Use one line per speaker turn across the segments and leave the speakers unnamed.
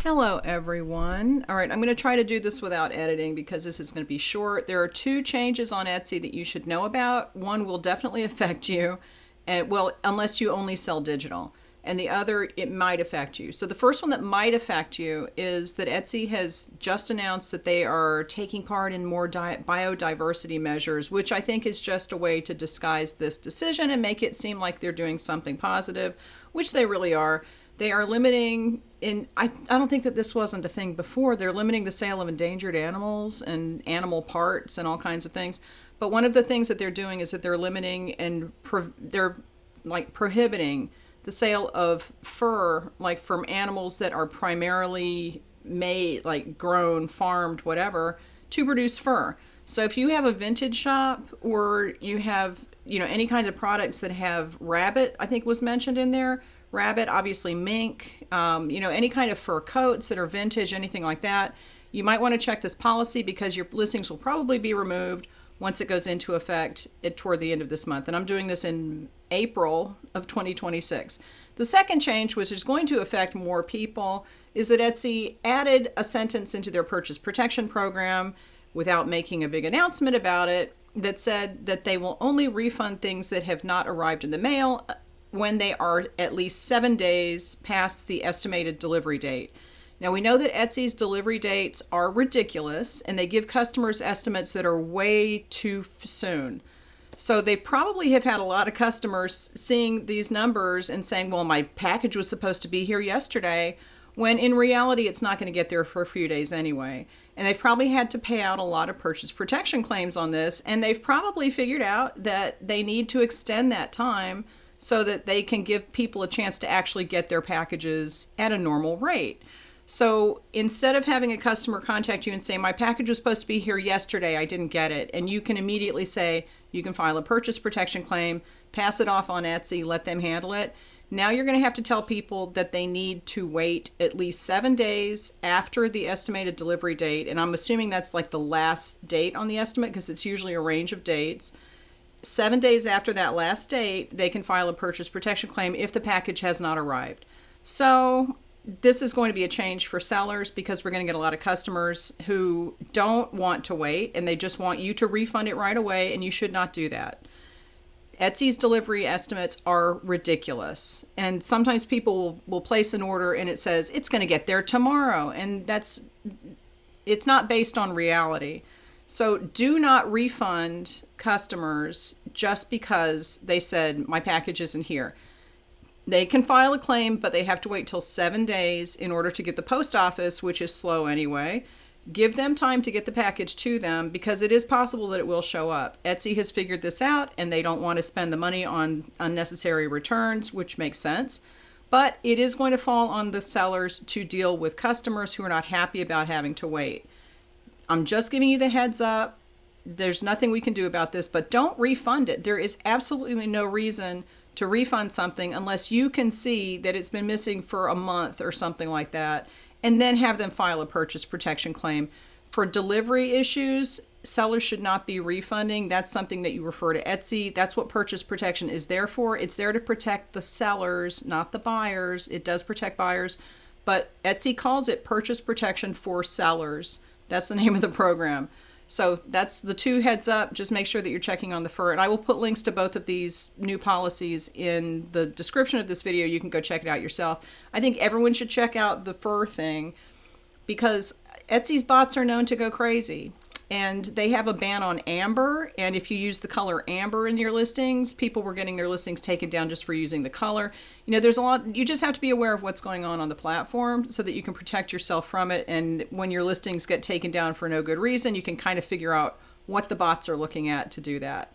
Hello everyone. All right, I'm going to try to do this without editing because this is going to be short. There are two changes on Etsy that you should know about. One will definitely affect you, well, unless you only sell digital. And the other, it might affect you. So the first one that might affect you is that Etsy has just announced that they are taking part in more biodiversity measures, which I think is just a way to disguise this decision and make it seem like they're doing something positive, which they really are. They are limiting, I don't think that this wasn't a thing before, they're limiting the sale of endangered animals and animal parts and all kinds of things. But one of the things that they're doing is that they're limiting and they're like prohibiting the sale of fur, like from animals that are primarily made, like grown, farmed, whatever, to produce fur. So if you have a vintage shop or you have, any kinds of products that have rabbit, I think was mentioned in there, rabbit, obviously mink, any kind of fur coats that are vintage, anything like that, you might want to check this policy because your listings will probably be removed once it goes into effect toward the end of this month. And I'm doing this in April of 2026. The second change, which is going to affect more people, is that Etsy added a sentence into their purchase protection program without making a big announcement about it that said that they will only refund things that have not arrived in the mail when they are at least 7 days past the estimated delivery date. Now, we know that Etsy's delivery dates are ridiculous and they give customers estimates that are way too soon. So they probably have had a lot of customers seeing these numbers and saying, well, my package was supposed to be here yesterday, when in reality it's not going to get there for a few days anyway. And they've probably had to pay out a lot of purchase protection claims on this, and they've probably figured out that they need to extend that time so that they can give people a chance to actually get their packages at a normal rate. So instead of having a customer contact you and say, my package was supposed to be here yesterday, I didn't get it, and you can immediately say, you can file a purchase protection claim, pass it off on Etsy, let them handle it. Now you're going to have to tell people that they need to wait at least 7 days after the estimated delivery date, and I'm assuming that's like the last date on the estimate because it's usually a range of dates. 7 days after that last date, they can file a purchase protection claim if the package has not arrived. So this is going to be a change for sellers because we're going to get a lot of customers who don't want to wait and they just want you to refund it right away, and you should not do that. Etsy's delivery estimates are ridiculous. And sometimes people will place an order and it says it's going to get there tomorrow, and it's not based on reality. So do not refund customers just because they said my package isn't here. They can file a claim, but they have to wait till 7 days in order to get the post office, which is slow anyway. Give them time to get the package to them because it is possible that it will show up. Etsy has figured this out and they don't want to spend the money on unnecessary returns, which makes sense. But it is going to fall on the sellers to deal with customers who are not happy about having to wait. I'm just giving you the heads up. There's nothing we can do about this, but don't refund it. There is absolutely no reason to refund something unless you can see that it's been missing for a month or something like that, and then have them file a purchase protection claim. For delivery issues, sellers should not be refunding. That's something that you refer to Etsy. That's what purchase protection is there for. It's there to protect the sellers, not the buyers. It does protect buyers, but Etsy calls it purchase protection for sellers. That's the name of the program. So that's the two heads up. Just make sure that you're checking on the fur. And I will put links to both of these new policies in the description of this video. You can go check it out yourself. I think everyone should check out the fur thing because Etsy's bots are known to go crazy. And they have a ban on amber. And if you use the color amber in your listings, people were getting their listings taken down just for using the color. There's a lot. You just have to be aware of what's going on the platform so that you can protect yourself from it. And when your listings get taken down for no good reason, you can kind of figure out what the bots are looking at to do that.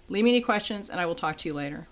Leave me any questions and I will talk to you later.